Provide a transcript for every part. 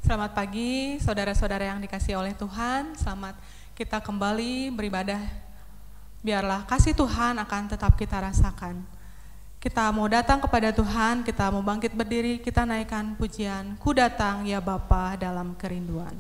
Selamat pagi saudara-saudara yang dikasihi oleh Tuhan. Selamat kita kembali beribadah. Biarlah kasih Tuhan akan tetap kita rasakan. Kita mau datang kepada Tuhan, kita mau bangkit berdiri, kita naikkan pujian, Ku datang ya Bapa dalam kerinduan.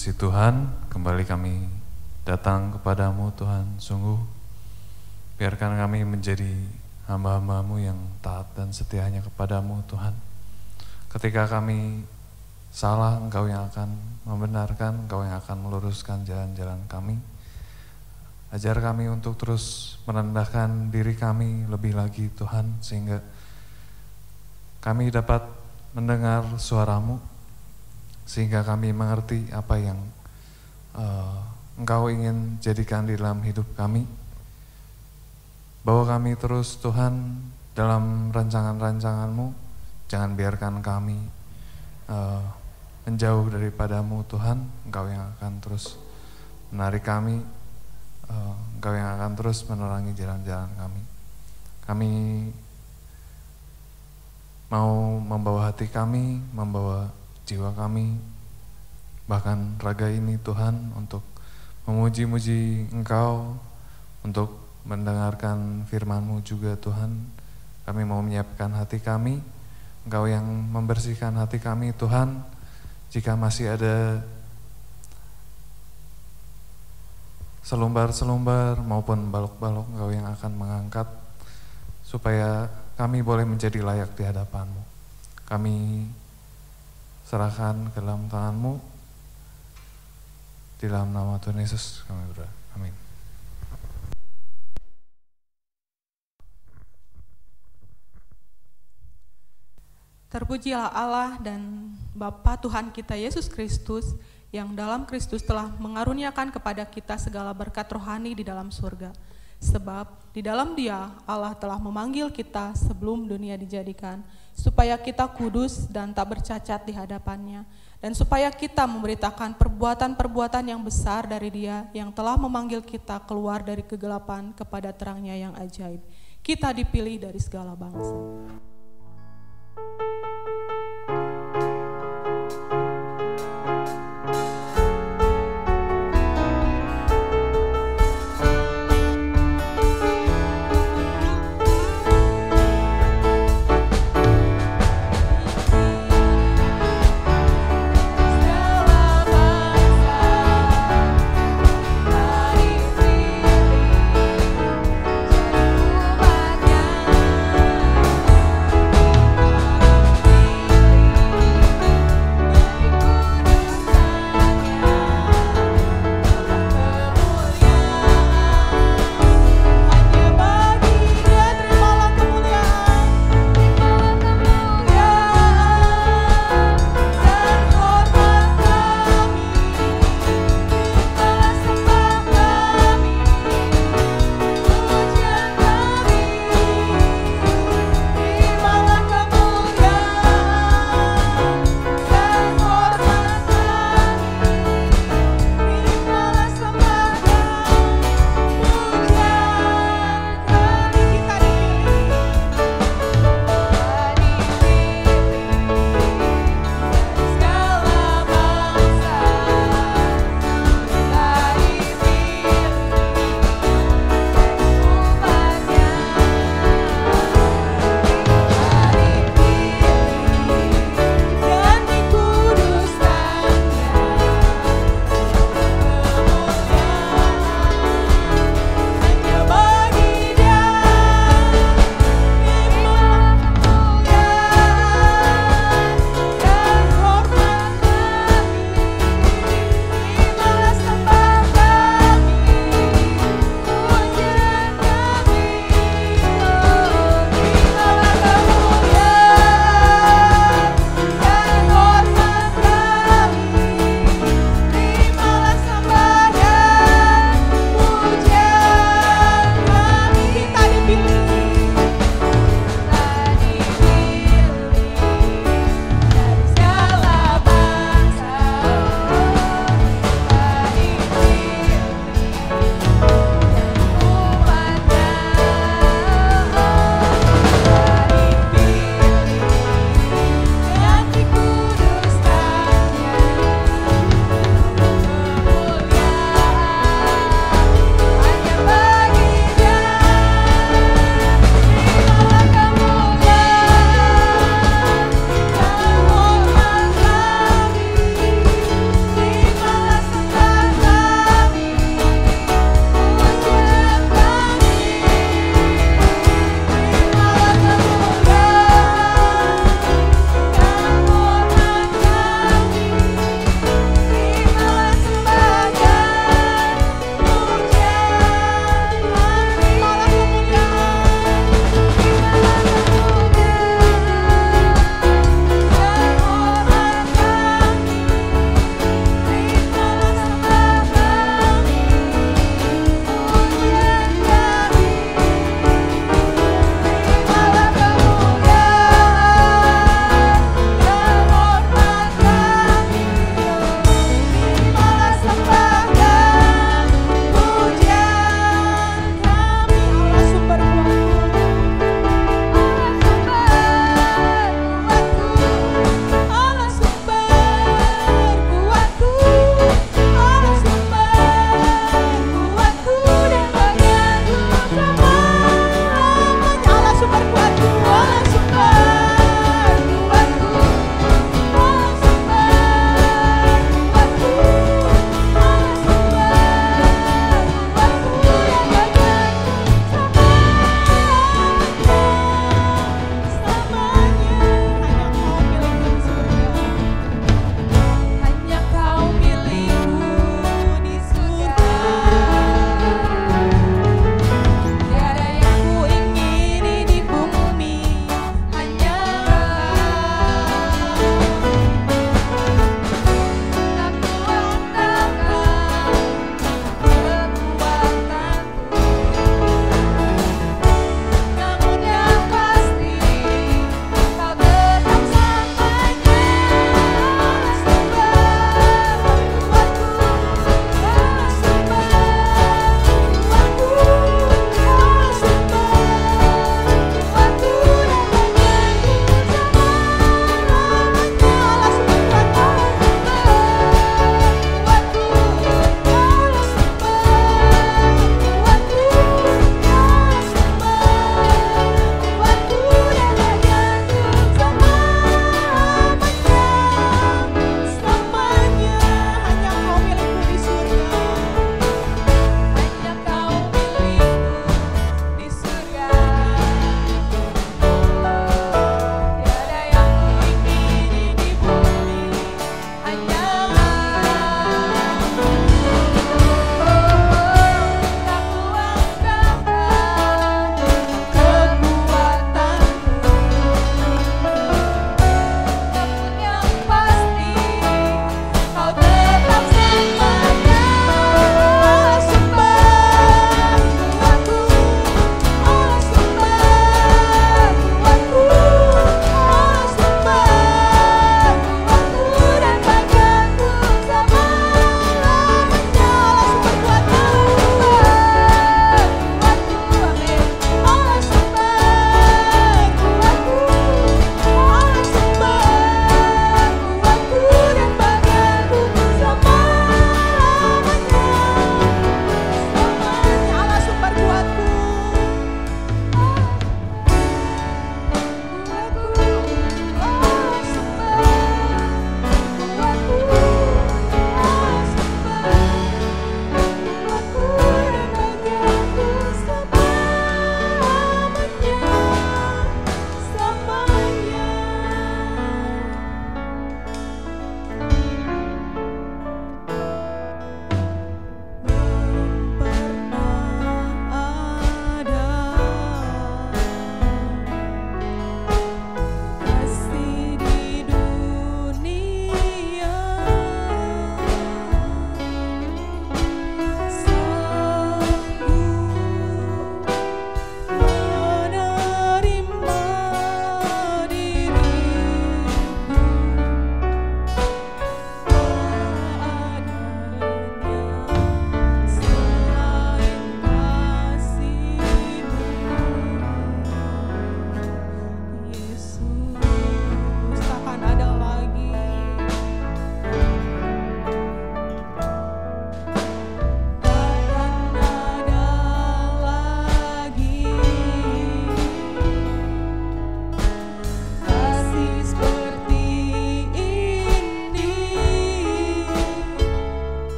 Kasih Tuhan, kembali kami datang kepadamu Tuhan, sungguh biarkan kami menjadi hamba-hambamu yang taat dan setianya kepadamu Tuhan. Ketika kami salah, Engkau yang akan membenarkan, Engkau yang akan meluruskan jalan-jalan kami. Ajar kami untuk terus merendahkan diri kami lebih lagi Tuhan, sehingga kami dapat mendengar suara-Mu, sehingga kami mengerti apa yang Engkau ingin jadikan di dalam hidup kami. Bawa kami terus Tuhan dalam rancangan-rancangan-Mu, jangan biarkan kami menjauh daripadamu Tuhan, Engkau yang akan terus menarik kami, Engkau yang akan terus menerangi jalan-jalan kami. Kami mau membawa hati kami, membawa jiwa kami, bahkan raga ini Tuhan, untuk memuji-muji Engkau, untuk mendengarkan firman-Mu juga Tuhan. Kami mau menyiapkan hati kami, Engkau yang membersihkan hati kami Tuhan. Jika masih ada selumbar-selumbar maupun balok-balok, Engkau yang akan mengangkat, supaya kami boleh menjadi layak di hadapan-Mu. Kami serahkan ke dalam tangan-Mu. Di dalam nama Tuhan Yesus kami berdoa. Amin. Terpujilah Allah dan Bapa Tuhan kita Yesus Kristus, yang dalam Kristus telah mengaruniakan kepada kita segala berkat rohani di dalam surga. Sebab di dalam Dia Allah telah memanggil kita sebelum dunia dijadikan, supaya kita kudus dan tak bercacat di hadapan-Nya, dan supaya kita memberitakan perbuatan-perbuatan yang besar dari Dia yang telah memanggil kita keluar dari kegelapan kepada terang-Nya yang ajaib. Kita dipilih dari segala bangsa. Segala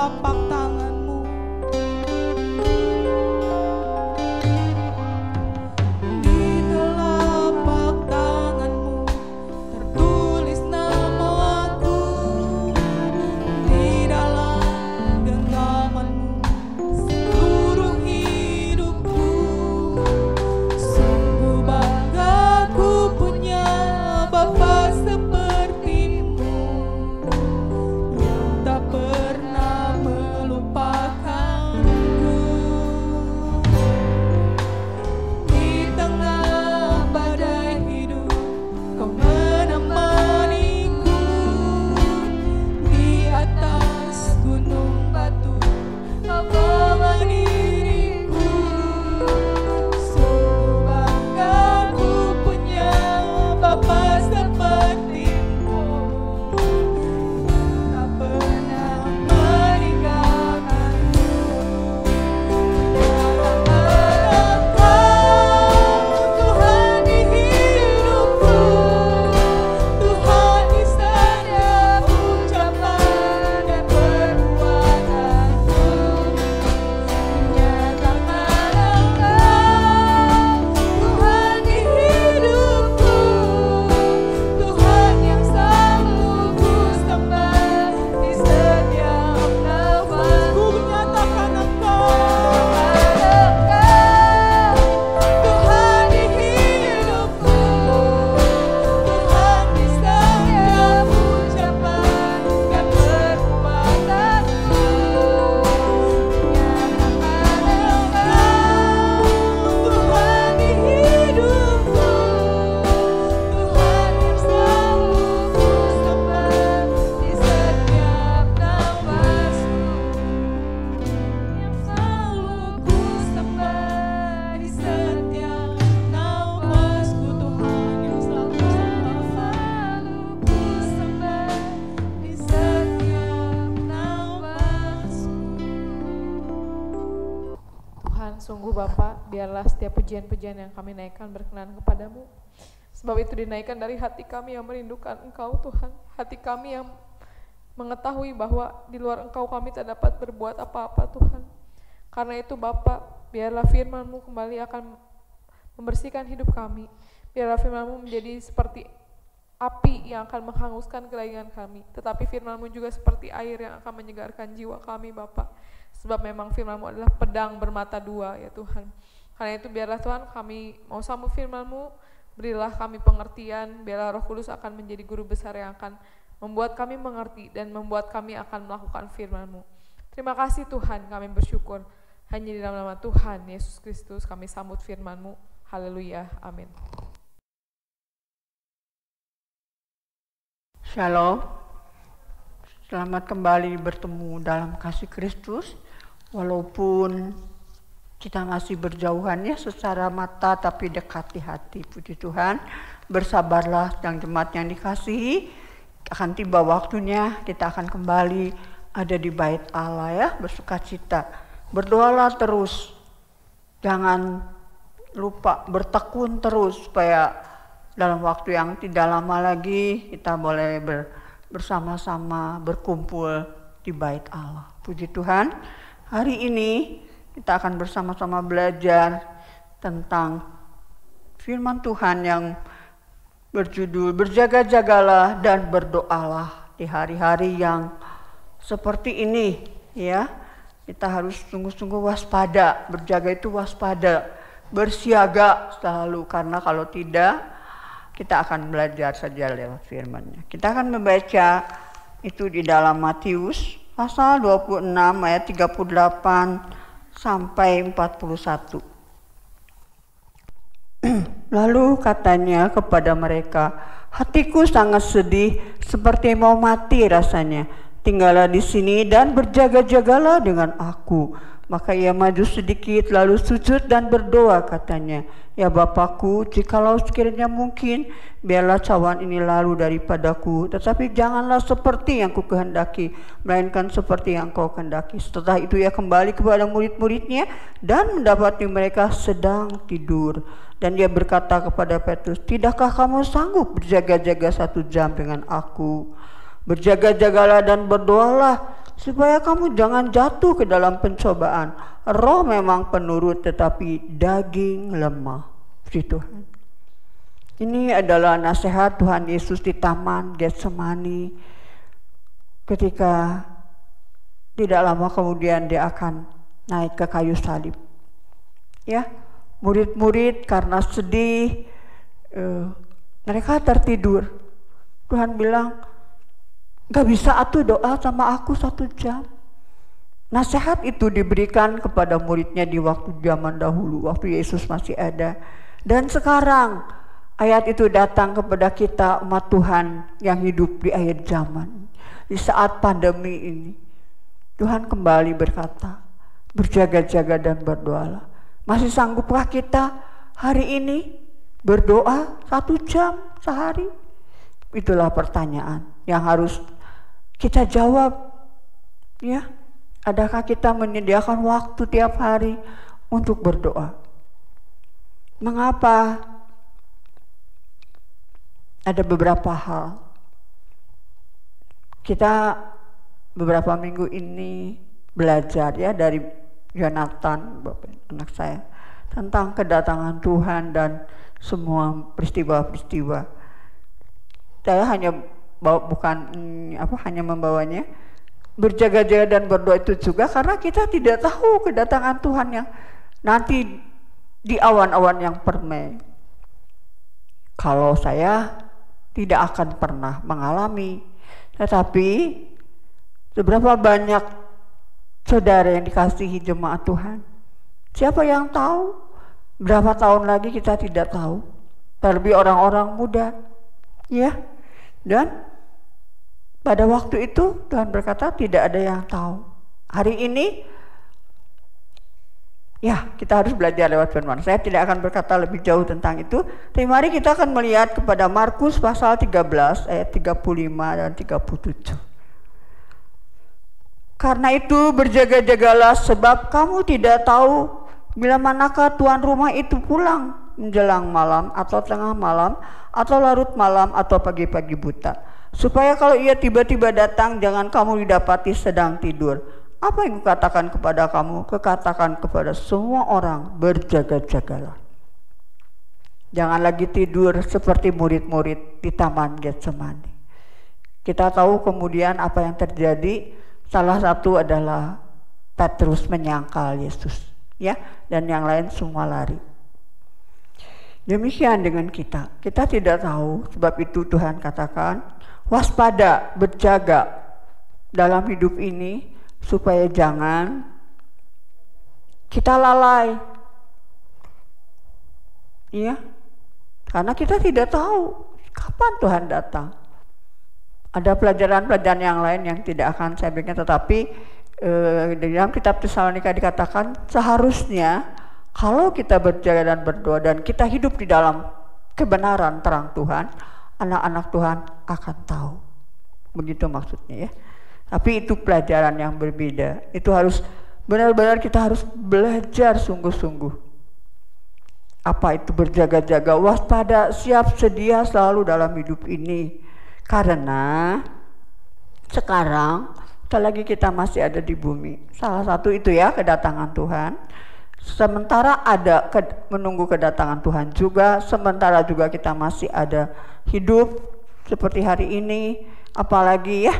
telapak tangan-Mu. Di telapak tangan-Mu tertulis namaku, di dalam genggaman-Mu seluruh hidupku. Sungguh bangga ku punya Bapa seperti-Mu, yang tak pernah melupakanku. Di tengah badai hidup Kau menemaniku, di atas gunung batu Kau bawa diriku. Sungguh bangga ku punya Bapa seperti-Mu, tak pernah meninggalkanku. Tuhan di hidupku, Tuhan di setiap ucapan dan perbuatanku. Nyatakan Engkau, Tuhan di hidupku, Tuhan yang selalu ku sembah di setiap nafasku. Nyatakan Engkau, Tuhan di hidupku, Tuhan di setiap ucapan dan perbuatanku. Nyatakan Engkau, Tuhan di hidupku, Tuhan yang selalu ku sembah di setiap nafasku, yang selalu ku sembah di setiap nafasku. Tuhan yang selalu ku sembah di setiap nafasku. Tuhan, sungguh Bapa, biarlah setiap pujian-pujian yang kami naikkan berkenan kepadamu. Sebab itu dinaikkan dari hati kami yang merindukan Engkau, Tuhan. Hati kami yang mengetahui bahwa di luar Engkau kami tak dapat berbuat apa-apa, Tuhan. Karena itu Bapa, biarlah firman-Mu kembali akan membersihkan hidup kami. Biarlah firman-Mu menjadi seperti api yang akan menghanguskan kelaingan kami. Tetapi firman-Mu juga seperti air yang akan menyegarkan jiwa kami, Bapa. Sebab memang firman-Mu adalah pedang bermata dua, ya Tuhan. Karena itu biarlah Tuhan kami mau sambut firman-Mu, berilah kami pengertian, biarlah Roh Kudus akan menjadi guru besar yang akan membuat kami mengerti dan membuat kami akan melakukan firman-Mu. Terima kasih Tuhan, kami bersyukur. Hanya di dalam nama Tuhan Yesus Kristus kami sambut firman-Mu. Haleluya, amin. Shalom, selamat kembali bertemu dalam kasih Kristus. Walaupun kita masih berjauhan ya secara mata, tapi dekat di hati. Puji Tuhan, bersabarlah yang jemaat yang dikasihi. Akan tiba waktunya kita akan kembali ada di bait Allah ya, bersukacita. Berdoalah terus, jangan lupa bertekun terus supaya dalam waktu yang tidak lama lagi kita boleh bersama-sama berkumpul di bait Allah. Puji Tuhan, hari ini kita akan bersama-sama belajar tentang firman Tuhan yang berjudul berjaga-jagalah dan berdoalah di hari-hari yang seperti ini ya. Kita harus sungguh-sungguh waspada. Berjaga itu waspada, bersiaga selalu, karena kalau tidak kita akan belajar saja lewat firman-Nya. Kita akan membaca itu di dalam Matius pasal 26 ayat 38 sampai 41. Lalu katanya kepada mereka, hatiku sangat sedih seperti mau mati rasanya. Tinggallah di sini dan berjaga-jagalah dengan aku. Maka ia maju sedikit lalu sujud dan berdoa katanya, ya Bapakku, jikalau sekiranya mungkin, biarlah cawan ini lalu daripadaku, tetapi janganlah seperti yang ku kehendaki, melainkan seperti yang kau kehendaki. Setelah itu ia kembali kepada murid-muridnya dan mendapati mereka sedang tidur. Dan dia berkata kepada Petrus, tidakkah kamu sanggup berjaga-jaga 1 jam dengan aku? Berjaga-jagalah dan berdoalah supaya kamu jangan jatuh ke dalam pencobaan. Roh memang penurut tetapi daging lemah. Puji Tuhan. Ini adalah nasihat Tuhan Yesus di Taman Getsemani ketika tidak lama kemudian dia akan naik ke kayu salib. Ya, murid-murid karena sedih, mereka tertidur. Tuhan bilang, gak bisa atuh doa sama aku 1 jam. Nasihat itu diberikan kepada muridnya di waktu zaman dahulu, waktu Yesus masih ada. Dan sekarang ayat itu datang kepada kita umat Tuhan yang hidup di akhir zaman. Di saat pandemi ini, Tuhan kembali berkata, berjaga-jaga dan berdoalah. Masih sanggupkah kita hari ini berdoa 1 jam sehari? Itulah pertanyaan yang harus kita jawab. Ya, adakah kita menyediakan waktu tiap hari untuk berdoa? Mengapa? Ada beberapa hal. Kita beberapa minggu ini belajar ya dari Jonathan, anak saya, tentang kedatangan Tuhan dan semua peristiwa-peristiwa. Saya hanya hanya membawanya berjaga-jaga dan berdoa itu juga karena kita tidak tahu kedatangan Tuhan yang nanti di awan-awan yang permai. Kalau saya tidak akan pernah mengalami, tetapi seberapa banyak saudara yang dikasihi jemaat Tuhan? Siapa yang tahu? Berapa tahun lagi kita tidak tahu. Terlebih orang-orang muda, ya. Dan pada waktu itu Tuhan berkata tidak ada yang tahu. Hari ini, ya kita harus belajar lewat firman. Saya tidak akan berkata lebih jauh tentang itu. Tapi mari kita akan melihat kepada Markus pasal 13 ayat 35 dan 37. Karena itu berjaga-jagalah sebab kamu tidak tahu bila manakah tuan rumah itu pulang menjelang malam atau tengah malam atau larut malam atau pagi-pagi buta. Supaya kalau ia tiba-tiba datang jangan kamu didapati sedang tidur. Apa yang kukatakan kepada kamu? Kukatakan kepada semua orang, berjaga-jagalah. Jangan lagi tidur seperti murid-murid di Taman Getsemani. Kita tahu kemudian apa yang terjadi. Salah satu adalah Petrus menyangkal Yesus, ya, dan yang lain semua lari. Demikian dengan kita. Kita tidak tahu, sebab itu Tuhan katakan, waspada, berjaga dalam hidup ini supaya jangan kita lalai. Ya. Karena kita tidak tahu kapan Tuhan datang. Ada pelajaran-pelajaran yang lain yang tidak akan saya berikan, tetapi di dalam kitab Tesalonika dikatakan seharusnya kalau kita berjaga dan berdoa dan kita hidup di dalam kebenaran terang Tuhan, anak-anak Tuhan akan tahu. Begitu maksudnya ya. Tapi itu pelajaran yang berbeda. Itu harus benar-benar kita harus belajar sungguh-sungguh. Apa itu berjaga-jaga, waspada, siap sedia selalu dalam hidup ini. Karena sekarang selagi kita masih ada di bumi, salah satu itu ya kedatangan Tuhan. Sementara ada menunggu kedatangan Tuhan juga, sementara juga kita masih ada hidup seperti hari ini, apalagi ya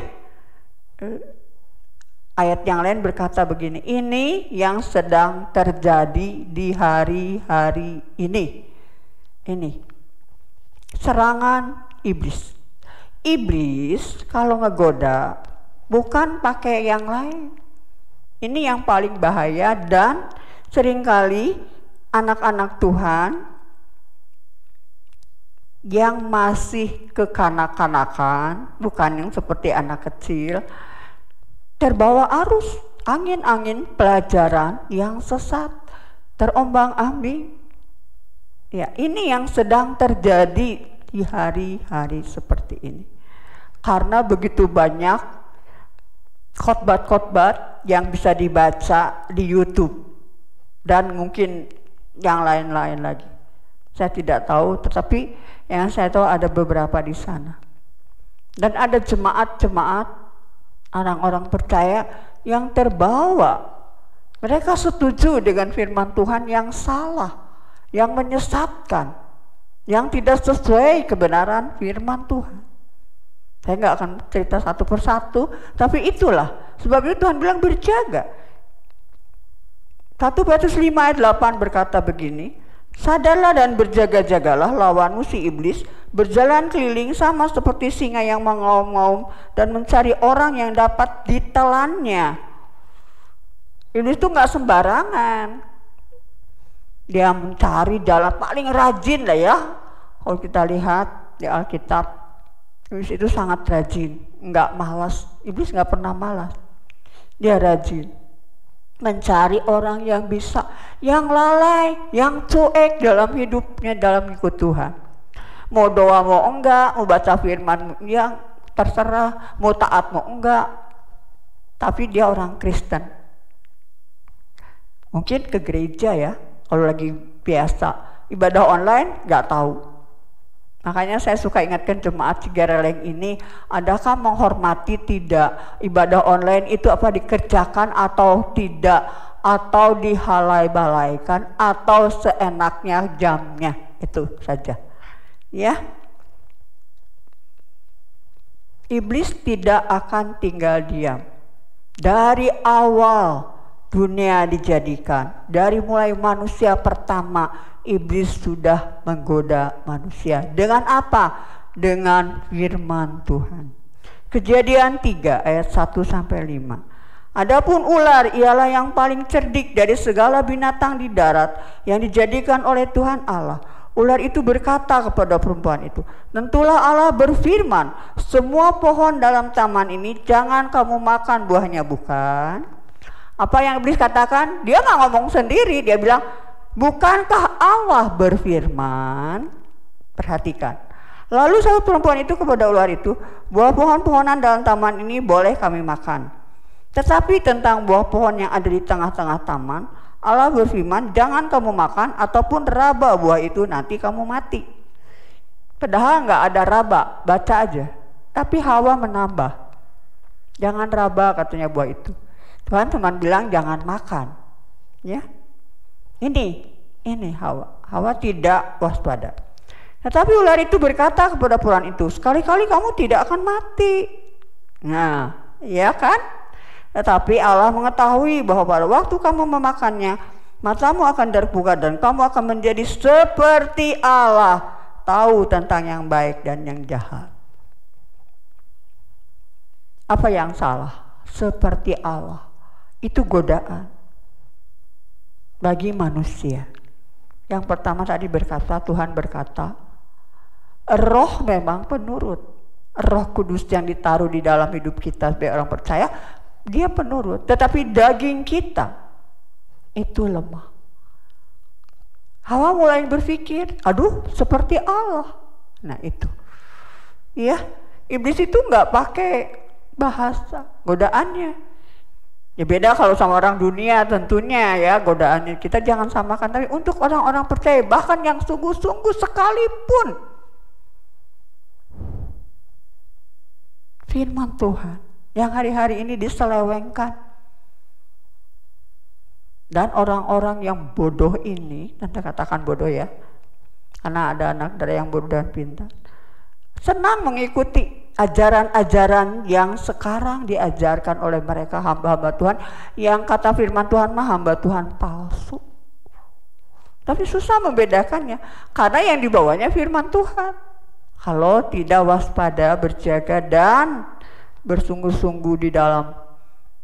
ayat yang lain berkata begini, ini yang sedang terjadi di hari-hari ini. Ini serangan iblis. Iblis kalau ngegoda bukan pakai yang lain. Ini yang paling bahaya dan seringkali anak-anak Tuhan yang masih kekanak-kanakan, bukan yang seperti anak kecil, terbawa arus angin-angin pelajaran yang sesat, terombang-ambing. Ya, ini yang sedang terjadi di hari-hari seperti ini. Karena begitu banyak khotbah-khotbah yang bisa dibaca di YouTube dan mungkin yang lain-lain lagi. Saya tidak tahu, tetapi yang saya tahu ada beberapa di sana. Dan ada jemaat-jemaat orang-orang percaya yang terbawa. Mereka setuju dengan firman Tuhan yang salah, yang menyesatkan, yang tidak sesuai kebenaran firman Tuhan. Saya nggak akan cerita satu persatu, tapi itulah sebabnya Tuhan bilang berjaga. 1 Petrus 5 ayat 8 berkata begini, sadarlah dan berjaga-jagalah lawanmu si iblis, berjalan keliling sama seperti singa yang mengaum-ngaum dan mencari orang yang dapat ditelannya. Iblis itu nggak sembarangan. Dia mencari jalan paling rajin lah ya. Kalau kita lihat di Alkitab, iblis itu sangat rajin, nggak malas. Iblis nggak pernah malas. Dia rajin mencari orang yang bisa, yang lalai, yang cuek dalam hidupnya, dalam ikut Tuhan. Mau doa mau enggak, mau baca firman yang terserah, mau taat mau enggak, tapi dia orang Kristen. Mungkin ke gereja ya, kalau lagi biasa. Ibadah online nggak tahu. Makanya saya suka ingatkan jemaat Cigareleng ini, adakah menghormati tidak ibadah online itu apa dikerjakan atau tidak, atau dihalai-balaikan, atau seenaknya jamnya, itu saja. Ya, iblis tidak akan tinggal diam. Dari awal dunia dijadikan, dari mulai manusia pertama, iblis sudah menggoda manusia. Dengan apa? Dengan firman Tuhan. Kejadian 3 ayat 1-5. Adapun ular ialah yang paling cerdik dari segala binatang di darat yang dijadikan oleh Tuhan Allah. Ular itu berkata kepada perempuan itu, tentulah Allah berfirman, semua pohon dalam taman ini jangan kamu makan buahnya, bukan? Apa yang iblis katakan? Dia nggak ngomong sendiri, dia bilang, bukankah Allah berfirman? Perhatikan. Lalu sahut perempuan itu kepada ular itu, buah pohon-pohonan dalam taman ini boleh kami makan. Tetapi tentang buah pohon yang ada di tengah-tengah taman, Allah berfirman, jangan kamu makan ataupun raba buah itu, nanti kamu mati. Padahal nggak ada raba, baca aja. Tapi Hawa menambah, jangan raba katanya buah itu. Tuhan cuma bilang jangan makan. Ya. Ini Hawa tidak waspada. Tetapi ular itu berkata kepada perempuan itu, sekali-kali kamu tidak akan mati. Nah, ya kan? Tetapi Allah mengetahui bahwa pada waktu kamu memakannya, matamu akan terbuka dan kamu akan menjadi seperti Allah, tahu tentang yang baik dan yang jahat. Apa yang salah? Seperti Allah. Itu godaan bagi manusia. Yang pertama tadi berkata, Tuhan berkata, roh memang penurut. Roh Kudus yang ditaruh di dalam hidup kita sebagai orang percaya, dia penurut. Tetapi daging kita itu lemah. Hawa mulai berpikir, aduh seperti Allah. Nah itu. Ya, iblis itu nggak pakai bahasa godaannya. Ya beda kalau sama orang dunia tentunya ya godaannya. Kita jangan samakan, tapi untuk orang-orang percaya bahkan yang sungguh-sungguh sekalipun, firman Tuhan yang hari-hari ini diselewengkan. Dan orang-orang yang bodoh ini, nanti katakan bodoh ya, karena ada anak dari yang bodoh dan pintar, senang mengikuti ajaran-ajaran yang sekarang diajarkan oleh mereka hamba-hamba Tuhan, yang kata firman Tuhan mah hamba Tuhan palsu. Tapi susah membedakannya karena yang dibawanya firman Tuhan. Kalau tidak waspada, berjaga dan bersungguh-sungguh di dalam,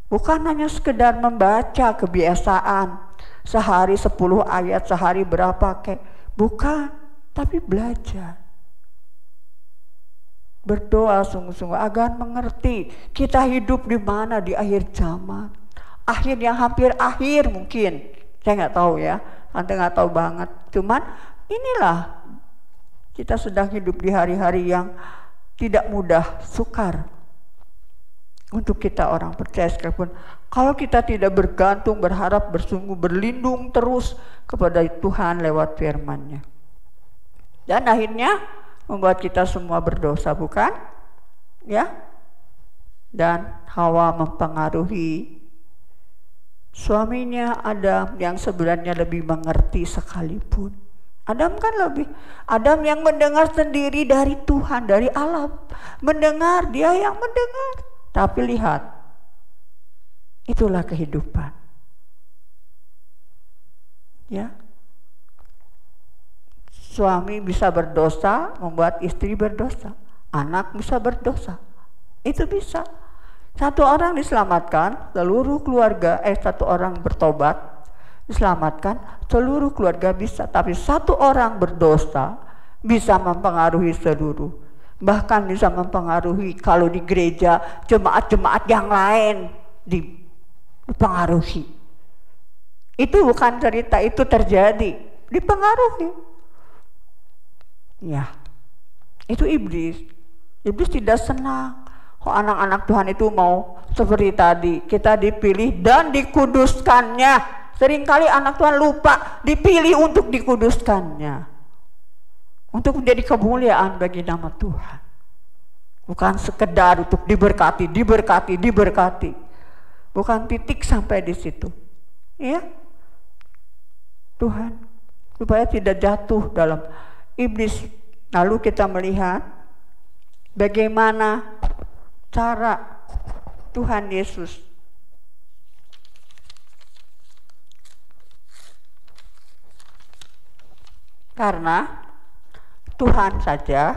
bukan hanya sekedar membaca kebiasaan sehari 10 ayat, sehari berapa kek, bukan, tapi belajar. Berdoa sungguh-sungguh agar mengerti kita hidup di mana di akhir zaman, akhir yang hampir akhir mungkin, saya nggak tahu ya, Anda nggak tahu banget. Cuman inilah kita sedang hidup di hari-hari yang tidak mudah, sukar untuk kita orang percaya sekalipun. Kalau kita tidak bergantung, berharap, bersungguh, berlindung terus kepada Tuhan lewat firman-Nya, dan akhirnya membuat kita semua berdosa, bukan? Ya. dan Hawa mempengaruhi suaminya Adam yang sebenarnya lebih mengerti sekalipun. Adam yang mendengar sendiri dari Tuhan, dari Allah. Mendengar, dia yang mendengar. Tapi lihat, itulah kehidupan. Ya. Suami bisa berdosa, membuat istri berdosa. Anak bisa berdosa. Itu bisa. Satu orang diselamatkan, seluruh keluarga, satu orang bertobat, diselamatkan, seluruh keluarga bisa. Tapi satu orang berdosa bisa mempengaruhi seluruh. Bahkan bisa mempengaruhi kalau di gereja, jemaat-jemaat yang lain dipengaruhi. Itu bukan cerita, itu terjadi. Dipengaruhi. Ya, itu iblis. Iblis tidak senang. Anak-anak Tuhan itu mau seperti tadi, kita dipilih dan dikuduskannya. Seringkali anak Tuhan lupa dipilih untuk dikuduskannya, untuk menjadi kemuliaan bagi nama Tuhan. Bukan sekedar untuk diberkati. Bukan titik sampai di situ. Ya, Tuhan, supaya tidak jatuh dalam iblis. Lalu kita melihat bagaimana cara Tuhan Yesus karena Tuhan saja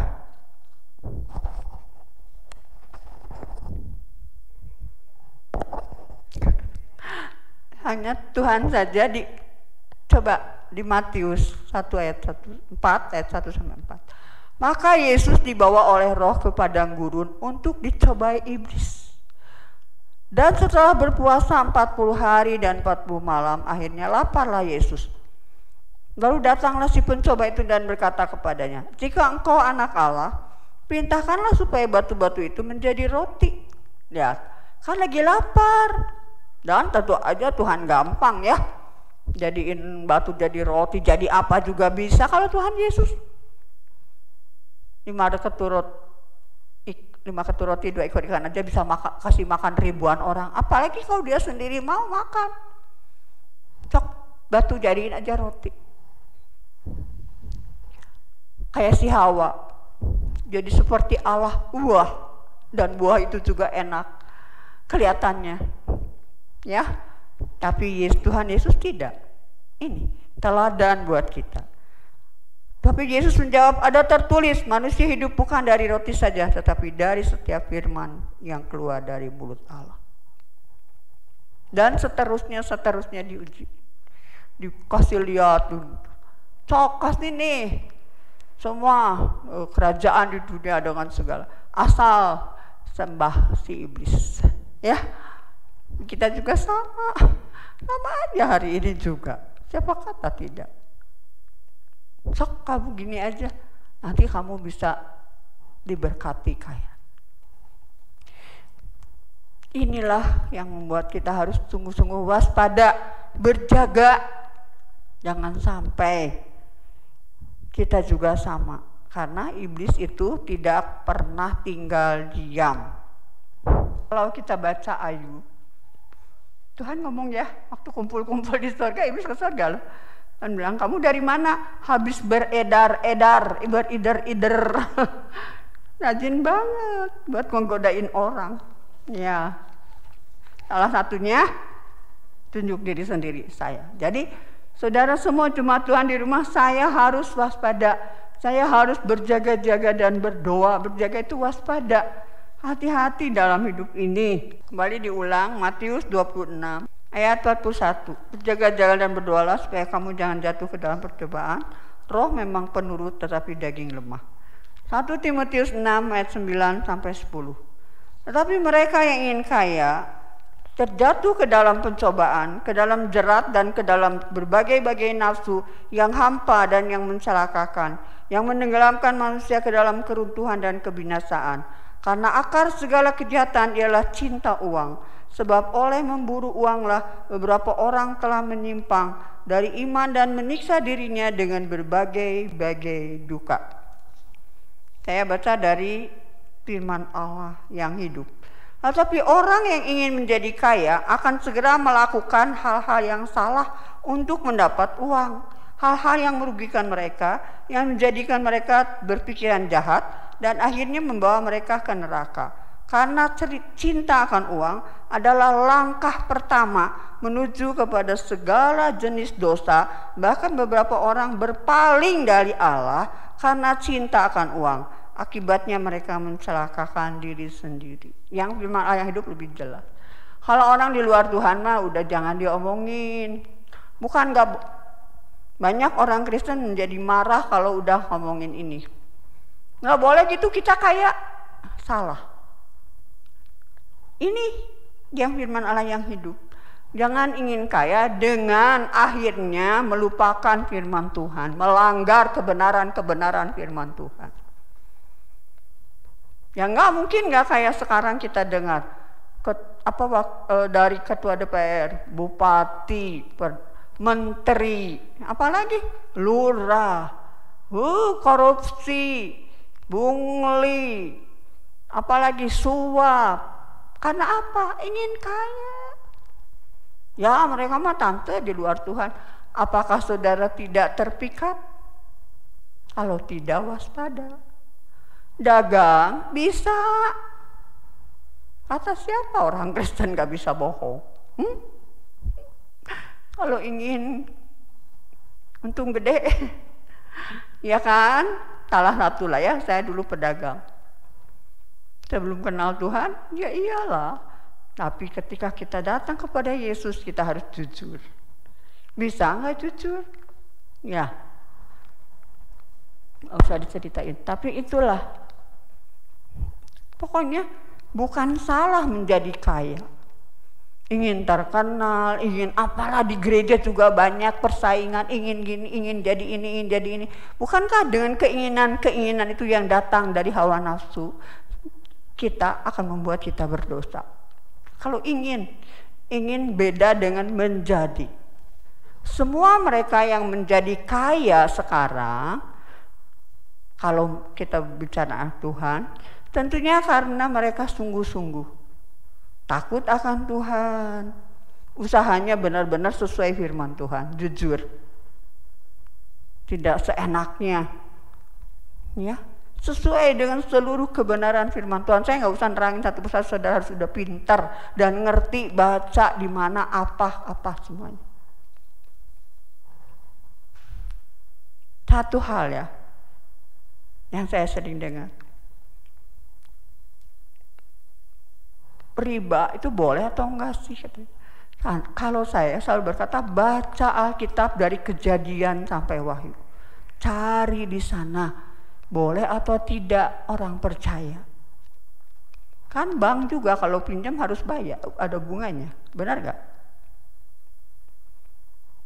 hanya Tuhan saja coba di Matius 1 ayat 4 ayat 1 sampai 4. Maka Yesus dibawa oleh Roh ke padang gurun untuk dicobai iblis. Dan setelah berpuasa 40 hari dan 40 malam, akhirnya laparlah Yesus. Lalu datanglah si pencoba itu dan berkata kepadanya, "Jika engkau anak Allah, perintahkanlah supaya batu-batu itu menjadi roti." Lihat, kan lagi lapar. Dan tentu aja Tuhan gampang ya. Jadiin batu jadi roti, jadi apa juga bisa kalau Tuhan Yesus. 5 ketur roti 2 ekor ikan aja bisa kasih makan ribuan orang. Apalagi kalau dia sendiri mau makan. Cok, batu jadiin aja roti. Kayak si Hawa. Jadi seperti Allah, buah. Dan buah itu juga enak kelihatannya. Ya. Tapi Tuhan Yesus tidak. Ini teladan buat kita. Tapi Yesus menjawab, ada tertulis, manusia hidup bukan dari roti saja, tetapi dari setiap firman yang keluar dari mulut Allah. Dan seterusnya diuji. Dikasih lihat, cokas ini semua kerajaan di dunia dengan segala. Asal sembah si iblis. Ya, kita juga sama aja hari ini juga. Siapa kata tidak? Sok kamu gini aja, nanti kamu bisa diberkati kaya. Inilah yang membuat kita harus sungguh-sungguh waspada, berjaga. Jangan sampai kita juga sama. Karena iblis itu tidak pernah tinggal diam. Kalau kita baca Ayub, Tuhan ngomong ya, waktu kumpul-kumpul di surga, iblis ke surga loh. Dan bilang, kamu dari mana? Habis beredar-edar, ider-ider. Rajin banget buat menggodain orang. Ya, salah satunya tunjuk diri sendiri saya. Jadi saudara semua jemaat Tuhan di rumah, saya harus waspada. Saya harus berjaga-jaga dan berdoa. Berjaga itu waspada. Hati-hati dalam hidup ini. Kembali diulang, Matius 26. Ayat 41, berjaga-jaga dan berdoalah supaya kamu jangan jatuh ke dalam percobaan. Roh memang penurut tetapi daging lemah. 1 Timotius 6 ayat 9 sampai 10. Tetapi mereka yang ingin kaya terjatuh ke dalam pencobaan, ke dalam jerat dan ke dalam berbagai-bagai nafsu yang hampa dan yang mencelakakan, yang menenggelamkan manusia ke dalam keruntuhan dan kebinasaan. Karena akar segala kejahatan ialah cinta uang. Sebab oleh memburu uanglah beberapa orang telah menyimpang dari iman dan menyiksa dirinya dengan berbagai-bagai duka. Saya baca dari firman Allah yang hidup. Tetapi orang yang ingin menjadi kaya akan segera melakukan hal-hal yang salah untuk mendapat uang. Hal-hal yang merugikan mereka, yang menjadikan mereka berpikiran jahat dan akhirnya membawa mereka ke neraka. Karena cinta akan uang adalah langkah pertama menuju kepada segala jenis dosa. Bahkan beberapa orang berpaling dari Allah karena cinta akan uang. Akibatnya mereka mencelakakan diri sendiri. Yang firman Allah yang hidup lebih jelas. Kalau orang di luar Tuhan mah udah jangan diomongin. Bukan gak banyak orang Kristen menjadi marah kalau udah ngomongin ini. Gak boleh gitu, kita kaya. Salah. Ini yang firman Allah yang hidup. Jangan ingin kaya dengan akhirnya melupakan firman Tuhan, melanggar kebenaran-kebenaran firman Tuhan. Ya nggak mungkin nggak kayak sekarang kita dengar dari ketua DPR, bupati, menteri, apalagi lurah, korupsi, pungli, apalagi suap. Karena apa? Ingin kaya. Ya mereka mah tante di luar Tuhan. Apakah saudara tidak terpikat? Kalau tidak, waspada. Dagang bisa. Kata siapa orang Kristen gak bisa bohong? Kalau ingin untung gede, ya kan? Salah satu lah ya, saya dulu pedagang. Saya belum kenal Tuhan, ya iyalah. Tapi ketika kita datang kepada Yesus, kita harus jujur. Bisa nggak jujur? Ya, nggak usah diceritain. Tapi itulah, pokoknya bukan salah menjadi kaya. Ingin terkenal, ingin apalah di gereja juga banyak persaingan, ingin gini, ingin jadi ini, ingin jadi ini. Bukankah dengan keinginan-keinginan itu yang datang dari hawa nafsu, kita akan membuat kita berdosa. Kalau ingin beda dengan menjadi. Semua mereka yang menjadi kaya sekarang, kalau kita bicara Tuhan, tentunya karena mereka sungguh-sungguh takut akan Tuhan, usahanya benar-benar sesuai firman Tuhan, jujur, tidak seenaknya, ya, sesuai dengan seluruh kebenaran firman Tuhan. Saya nggak usah nerangin satu persatu, saudara harus sudah pintar dan ngerti baca di mana apa semuanya. Satu hal ya, yang saya sering dengar, riba itu boleh atau enggak sih? Nah, kalau saya selalu berkata, baca Alkitab dari Kejadian sampai Wahyu, cari di sana boleh atau tidak orang percaya. Kan bank juga kalau pinjam harus bayar, ada bunganya, benar gak?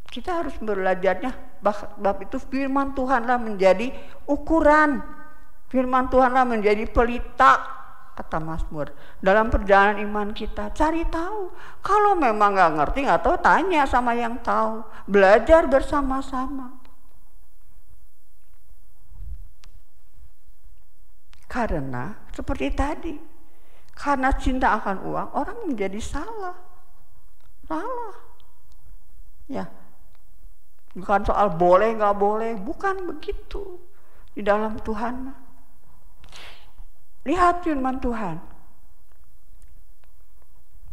Kita harus belajarnya, bab itu firman Tuhanlah menjadi ukuran, firman Tuhanlah menjadi pelita, kata Mazmur. Dalam perjalanan iman kita, cari tahu. Kalau memang gak ngerti, gak tahu, tanya sama yang tahu, belajar bersama-sama. Karena seperti tadi, karena cinta akan uang, orang menjadi salah. Ya, bukan soal boleh nggak boleh, bukan begitu. Di dalam Tuhan, lihat firman Tuhan.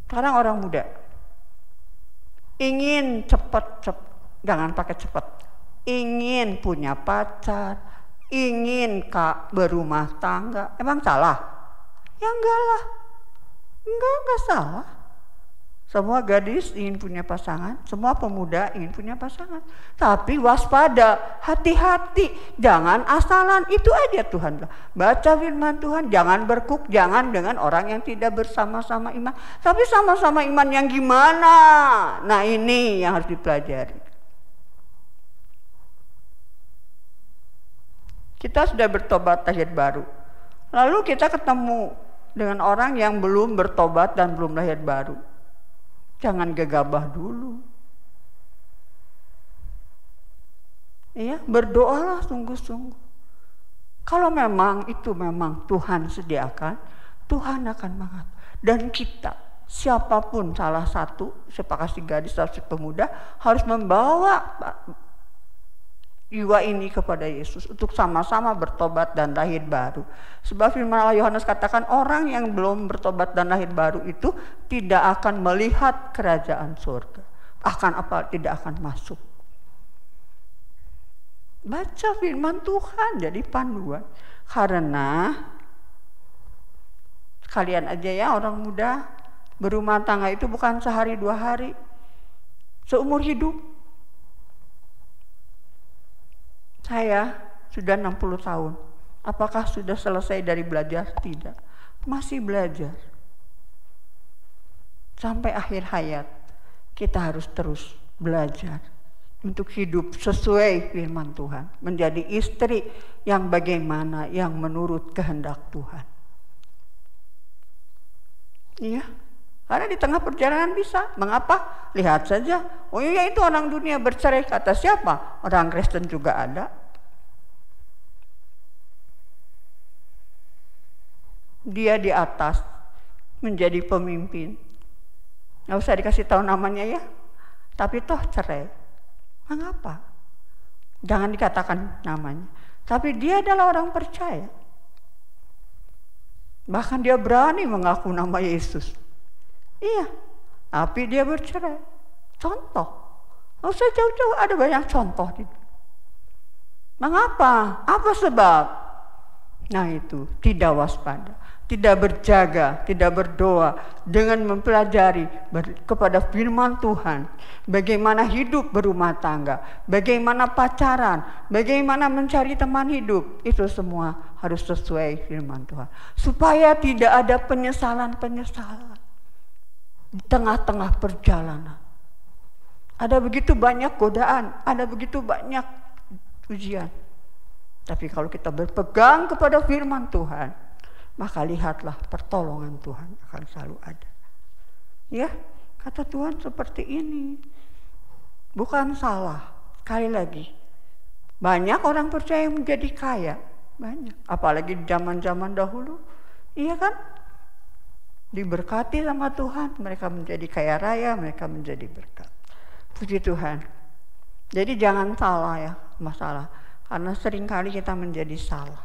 Sekarang orang muda ingin cepat, jangan pakai cepat. Ingin punya pacar, ingin berumah tangga, emang salah? Ya enggak lah, enggak salah. Semua gadis ingin punya pasangan, semua pemuda ingin punya pasangan. Tapi waspada, hati-hati, jangan asalan, itu aja Tuhan. Baca firman Tuhan, jangan berkuk, jangan dengan orang yang tidak bersama-sama iman. Tapi sama-sama iman yang gimana? Nah ini yang harus dipelajari. Kita sudah bertobat lahir baru. Lalu kita ketemu dengan orang yang belum bertobat dan belum lahir baru. Jangan gegabah dulu. Iya, berdoalah sungguh-sungguh. Kalau memang itu memang Tuhan sediakan, Tuhan akan mengatakan. Dan kita, siapapun salah satu, apakah si gadis atau si pemuda, harus membawa jiwa ini kepada Yesus untuk sama-sama bertobat dan lahir baru. Sebab firman Allah Yohanes katakan orang yang belum bertobat dan lahir baru itu tidak akan melihat kerajaan surga. Tidak akan masuk. Baca firman Tuhan jadi panduan. Karena kalian aja ya orang muda, berumah tangga itu bukan sehari 2 hari, seumur hidup. Saya sudah 60 tahun. Apakah sudah selesai dari belajar? Tidak. Masih belajar. Sampai akhir hayat kita harus terus belajar untuk hidup sesuai firman Tuhan. Menjadi istri yang bagaimana, yang menurut kehendak Tuhan. Iya. Karena di tengah perjalanan bisa. Mengapa? Lihat saja. Oh iya, itu orang dunia bercerai. Kata siapa? Orang Kristen juga ada. Dia di atas menjadi pemimpin. Nggak usah dikasih tahu namanya ya. Tapi toh cerai. Mengapa? Jangan dikatakan namanya. Tapi dia adalah orang percaya. Bahkan dia berani mengaku nama Yesus. Iya, tapi dia bercerai. Contoh. Nggak usah jauh-jauh, ada banyak contoh. Mengapa? Apa sebab? Nah itu, tidak waspada, tidak berjaga, tidak berdoa, dengan mempelajari kepada firman Tuhan, bagaimana hidup berumah tangga, bagaimana pacaran, bagaimana mencari teman hidup, itu semua harus sesuai firman Tuhan. Supaya tidak ada penyesalan-penyesalan di tengah-tengah perjalanan. Ada begitu banyak godaan, ada begitu banyak ujian. Tapi kalau kita berpegang kepada firman Tuhan, maka lihatlah pertolongan Tuhan akan selalu ada. Ya, kata Tuhan seperti ini. Bukan salah. Sekali lagi, banyak orang percaya menjadi kaya. Banyak. Apalagi di zaman-zaman dahulu. Iya kan? Diberkati sama Tuhan, mereka menjadi kaya raya, mereka menjadi berkat. Puji Tuhan. Jadi jangan salah ya masalah, karena seringkali kita menjadi salah.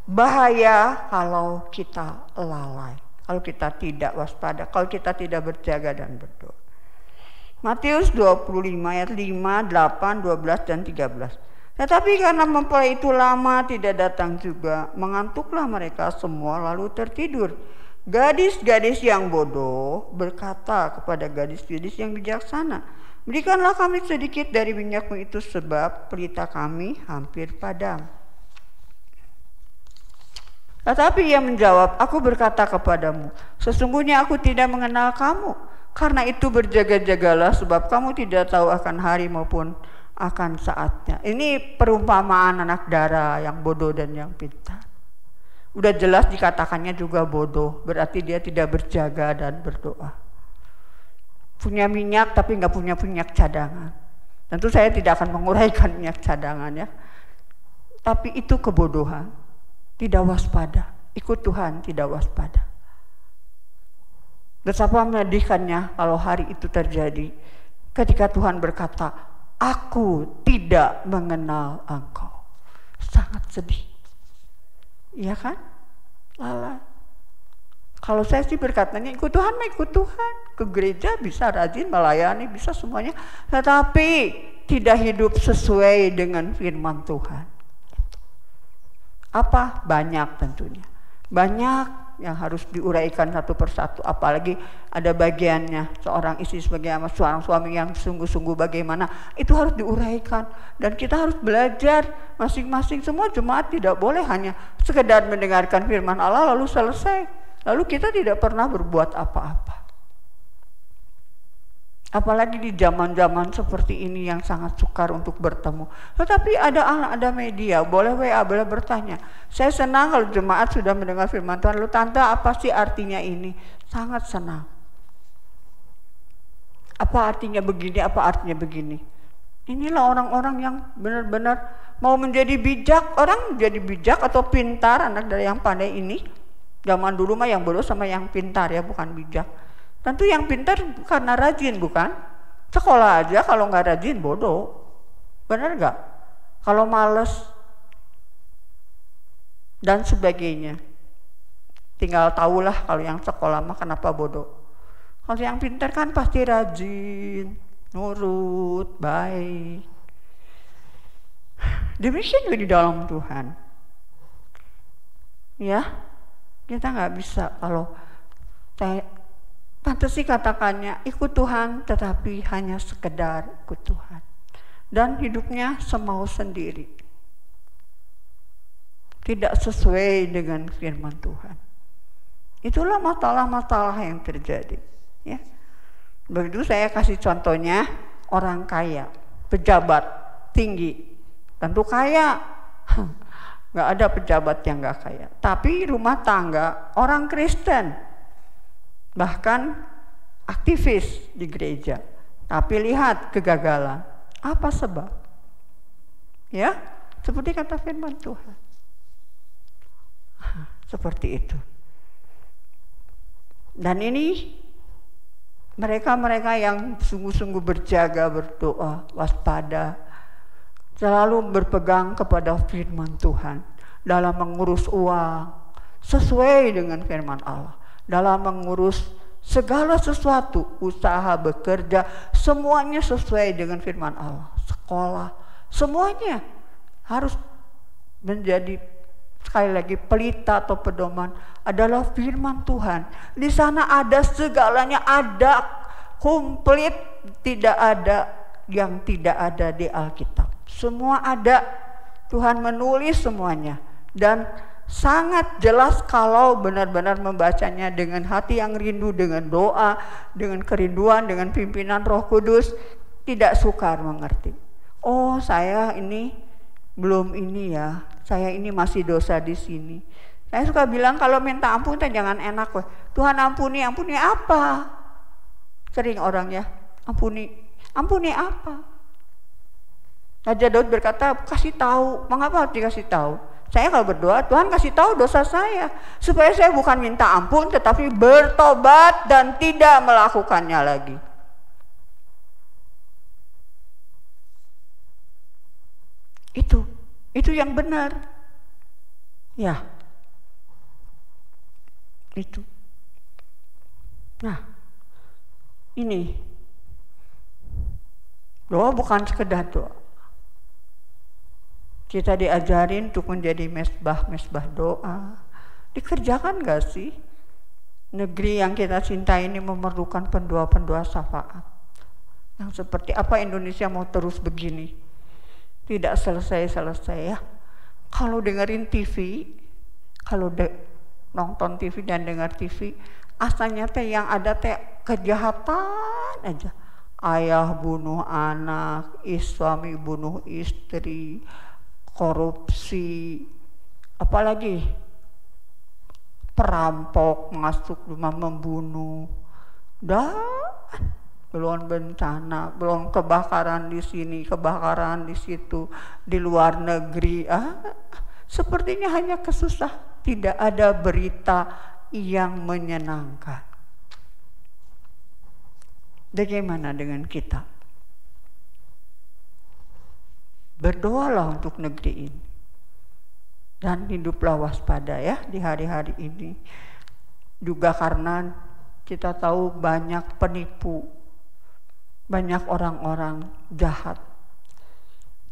Bahaya kalau kita lalai, kalau kita tidak waspada, kalau kita tidak berjaga dan berdoa. Matius 25 ayat 5, 8, 12 dan 13. Tetapi karena mempelai itu lama tidak datang juga, mengantuklah mereka semua lalu tertidur. Gadis-gadis yang bodoh berkata kepada gadis-gadis yang bijaksana, berikanlah kami sedikit dari minyakmu itu sebab pelita kami hampir padam. Tetapi ia menjawab, aku berkata kepadamu, sesungguhnya aku tidak mengenal kamu. Karena itu berjaga-jagalah sebab kamu tidak tahu akan hari maupun akan saatnya. Ini perumpamaan anak dara yang bodoh dan yang pintar. Udah jelas dikatakannya juga bodoh, berarti dia tidak berjaga dan berdoa. Punya minyak tapi nggak punya minyak cadangan. Tentu saya tidak akan menguraikan minyak cadangan ya. Tapi itu kebodohan, tidak waspada. Ikut Tuhan tidak waspada. Betapa menyedihkannya kalau hari itu terjadi ketika Tuhan berkata, aku tidak mengenal engkau. Sangat sedih. Iya kan? Lalai. Kalau saya sih berkatanya ikut Tuhan, ikut Tuhan. Ke gereja bisa rajin melayani, bisa semuanya. Tetapi tidak hidup sesuai dengan firman Tuhan. Apa? Banyak tentunya. Banyak yang harus diuraikan satu persatu. Apalagi ada bagiannya seorang istri sebagai seorang suami yang sungguh-sungguh bagaimana. Itu harus diuraikan. Dan kita harus belajar masing-masing. Semua jemaat tidak boleh hanya sekedar mendengarkan firman Allah lalu selesai. Lalu kita tidak pernah berbuat apa-apa. Apalagi di zaman-zaman seperti ini yang sangat sukar untuk bertemu. Tetapi ada media, boleh WA, boleh bertanya. Saya senang kalau jemaat sudah mendengar firman Tuhan. Lalu tante, apa sih artinya ini? Sangat senang. Apa artinya begini, apa artinya begini? Inilah orang-orang yang benar-benar mau menjadi bijak. Orang menjadi bijak atau pintar, anak dari yang pandai ini. Zaman dulu mah yang bodoh sama yang pintar ya, bukan bijak. Tentu yang pintar karena rajin, bukan? Sekolah aja kalau nggak rajin bodoh. Benar nggak? Kalau males dan sebagainya. Tinggal tahulah kalau yang sekolah mah kenapa bodoh. Kalau yang pintar kan pasti rajin, nurut, baik. Demikian juga di dalam Tuhan. Ya, kita nggak bisa kalau pantas sih katakannya ikut Tuhan, tetapi hanya sekedar ikut Tuhan. Dan hidupnya semau sendiri. Tidak sesuai dengan firman Tuhan. Itulah masalah-masalah yang terjadi. Ya. Begitu saya kasih contohnya orang kaya, pejabat tinggi. Tentu kaya. Nggak ada pejabat yang nggak kaya. Tapi rumah tangga orang Kristen. Bahkan aktivis di gereja. Tapi lihat kegagalan. Apa sebab? Ya, seperti kata firman Tuhan. Seperti itu. Dan ini mereka-mereka yang sungguh-sungguh berjaga, berdoa, waspada, selalu berpegang kepada firman Tuhan dalam mengurus uang sesuai dengan firman Allah, dalam mengurus segala sesuatu, usaha, bekerja, semuanya sesuai dengan firman Allah, sekolah, semuanya harus menjadi, sekali lagi, pelita atau pedoman adalah firman Tuhan. Di sana ada segalanya, ada komplit, tidak ada yang tidak ada di Alkitab. Semua ada, Tuhan menulis semuanya dan sangat jelas kalau benar-benar membacanya dengan hati yang rindu, dengan doa, dengan kerinduan, dengan pimpinan Roh Kudus, tidak sukar mengerti. Oh, saya ini belum ini ya, saya ini masih dosa di sini. Saya suka bilang kalau minta ampun jangan enak, weh. Tuhan ampuni, ampuni apa? Sering orang ya, ampuni apa? Raja Daud berkata, kasih tahu. Mengapa harus dikasih tahu? Saya kalau berdoa, Tuhan kasih tahu dosa saya, supaya saya bukan minta ampun, tetapi bertobat dan tidak melakukannya lagi. Itu yang benar. Ya, itu. Nah, ini doa bukan sekedar doa. Kita diajarin untuk menjadi mesbah doa. Dikerjakan gak sih? Negeri yang kita cintai ini memerlukan pendua-pendua syafaat. Yang seperti apa Indonesia mau terus begini? Tidak selesai-selesai ya. Kalau dengerin TV, kalau nonton TV dan dengar TV, asalnya teh yang ada teh kejahatan aja. Ayah bunuh anak, suami bunuh istri, korupsi, apalagi perampok masuk rumah membunuh, dan belum bencana, belum kebakaran di sini, kebakaran di situ, di luar negeri. Sepertinya hanya kesusah, tidak ada berita yang menyenangkan. Bagaimana dengan kita? Berdoalah untuk negeri ini dan hiduplah waspada ya di hari-hari ini. Juga karena kita tahu banyak penipu, banyak orang-orang jahat.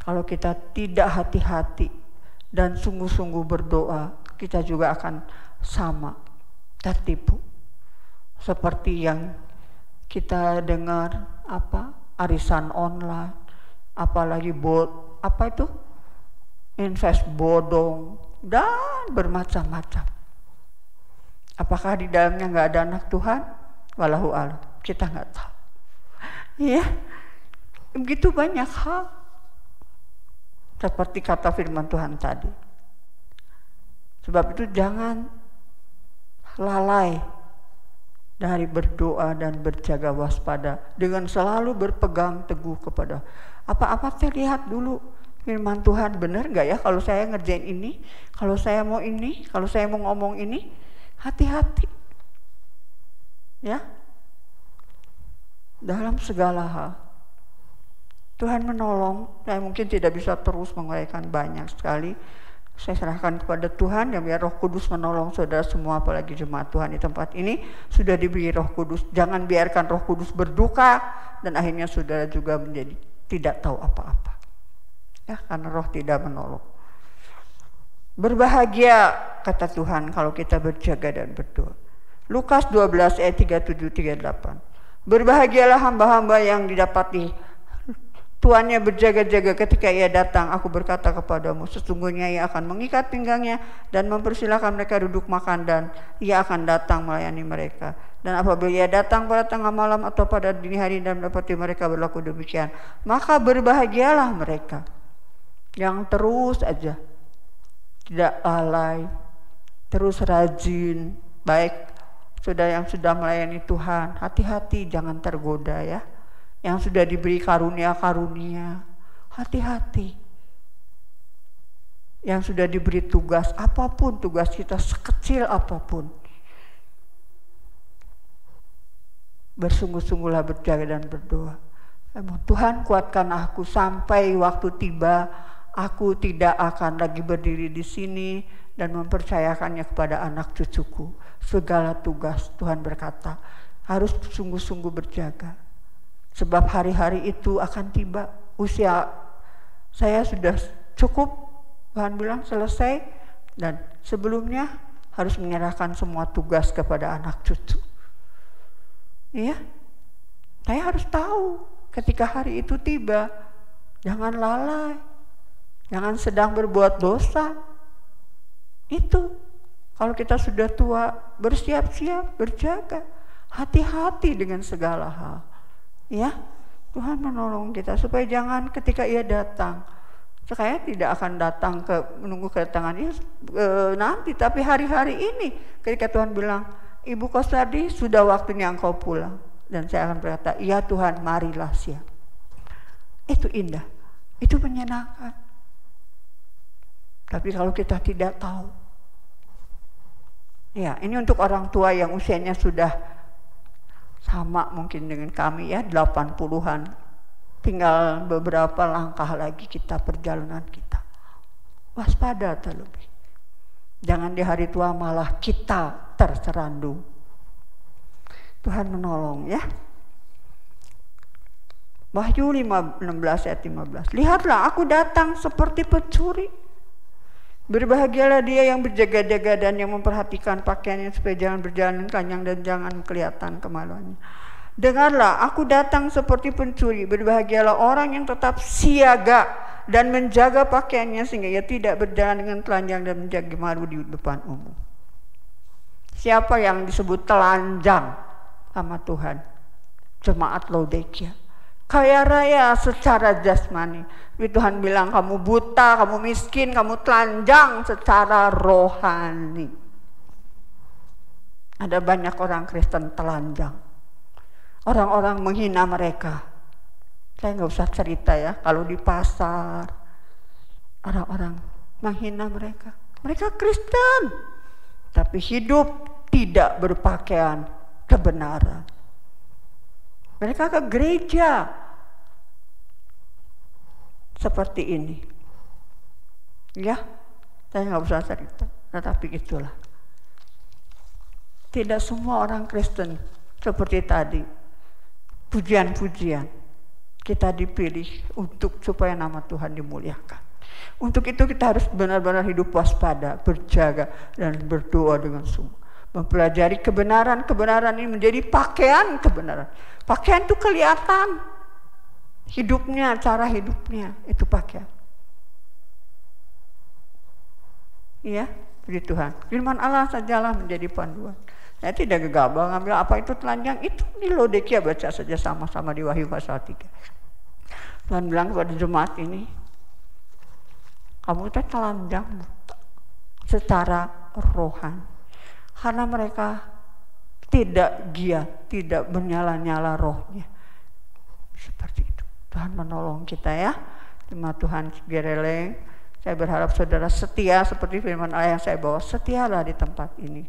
Kalau kita tidak hati-hati dan sungguh-sungguh berdoa, kita juga akan sama tertipu. Seperti yang kita dengar arisan online, apalagi invest bodong dan bermacam-macam. Apakah di dalamnya nggak ada anak Tuhan? Wallahu a'lam, kita nggak tahu. Ya, begitu banyak hal. Seperti kata firman Tuhan tadi. Sebab itu jangan lalai dari berdoa dan berjaga waspada dengan selalu berpegang teguh kepada apa-apa. Saya lihat dulu firman Tuhan benar nggak ya kalau saya ngerjain ini, kalau saya mau ini, kalau saya mau ngomong ini. Hati-hati. Ya. Dalam segala hal. Tuhan menolong. Saya mungkin tidak bisa terus menguraikan banyak sekali. Saya serahkan kepada Tuhan yang biar Roh Kudus menolong saudara semua, apalagi jemaat Tuhan di tempat ini sudah diberi Roh Kudus. Jangan biarkan Roh Kudus berduka dan akhirnya saudara juga menjadi tidak tahu apa-apa. Ya, karena Roh tidak menolong. Berbahagia kata Tuhan kalau kita berjaga dan berdoa. Lukas 12 ayat 37-38. Berbahagialah hamba-hamba yang didapati tuannya berjaga-jaga ketika ia datang. Aku berkata kepadamu, sesungguhnya ia akan mengikat pinggangnya dan mempersilahkan mereka duduk makan, dan ia akan datang melayani mereka. Dan apabila ia datang pada tengah malam atau pada dini hari dan mendapati mereka berlaku demikian, maka berbahagialah mereka yang terus aja tidak lalai, terus rajin. Baik saudara yang sudah melayani Tuhan, hati-hati jangan tergoda ya. Yang sudah diberi karunia-karunia, hati-hati. Yang sudah diberi tugas apapun, tugas kita sekecil apapun, bersungguh-sungguhlah berjaga dan berdoa. Tuhan kuatkan aku sampai waktu tiba, aku tidak akan lagi berdiri di sini dan mempercayakannya kepada anak cucuku. Segala tugas, Tuhan berkata, harus sungguh-sungguh berjaga. Sebab hari-hari itu akan tiba. Usia saya sudah cukup, Tuhan bilang selesai, dan sebelumnya harus menyerahkan semua tugas kepada anak cucu. Iya, saya harus tahu ketika hari itu tiba, jangan lalai, jangan sedang berbuat dosa. Itu kalau kita sudah tua, bersiap-siap, berjaga, hati-hati dengan segala hal. Ya, Tuhan menolong kita supaya jangan ketika ia datang, saya tidak akan datang menunggu kedatangan nanti, tapi hari-hari ini ketika Tuhan bilang, Ibu Kosardi sudah waktunya engkau pulang, dan saya akan berkata, iya Tuhan, marilah siap. Itu indah, itu menyenangkan. Tapi kalau kita tidak tahu, ya ini untuk orang tua yang usianya sudah sama mungkin dengan kami ya, 80-an. Tinggal beberapa langkah lagi kita perjalanan kita. Waspada terlebih. Jangan di hari tua malah kita terserandung. Tuhan menolong ya. Wahyu 16 ayat 15. Lihatlah aku datang seperti pencuri. Berbahagialah dia yang berjaga-jaga dan yang memperhatikan pakaiannya supaya jangan berjalan telanjang dan jangan kelihatan kemaluannya. Dengarlah, aku datang seperti pencuri. Berbahagialah orang yang tetap siaga dan menjaga pakaiannya sehingga ia tidak berjalan dengan telanjang dan menjaga malu di depan umum. Siapa yang disebut telanjang sama Tuhan? Jemaat Laodikia. Kaya raya secara jasmani. Tuhan bilang kamu buta, kamu miskin, kamu telanjang secara rohani. Ada banyak orang Kristen telanjang. Orang-orang menghina mereka. Saya nggak usah cerita ya, kalau di pasar orang-orang menghina mereka. Mereka Kristen, tapi hidup tidak berpakaian kebenaran. Mereka ke gereja seperti ini. Ya, saya nggak usah cerita, tetapi itulah. Tidak semua orang Kristen seperti tadi. Pujian-pujian kita dipilih untuk supaya nama Tuhan dimuliakan. Untuk itu kita harus benar-benar hidup waspada, berjaga dan berdoa dengan sungguh. Mempelajari kebenaran ini menjadi pakaian kebenaran. Pakaian itu kelihatan. Hidupnya, cara hidupnya, itu pakaian. Iya, puji Tuhan. Firman Allah sajalah menjadi panduan. Saya tidak gegabah ngambil apa itu telanjang. Itu di Laodikia, baca saja sama-sama di Wahyu pasal 3. Tuhan bilang kepada jemaat ini, kamu itu telanjang secara rohani. Karena mereka tidak giat, tidak menyala-nyala rohnya. Seperti itu. Tuhan menolong kita ya. Terima Tuhan Gereleng. Saya berharap saudara setia seperti firman Allah yang saya bawa. Setialah di tempat ini.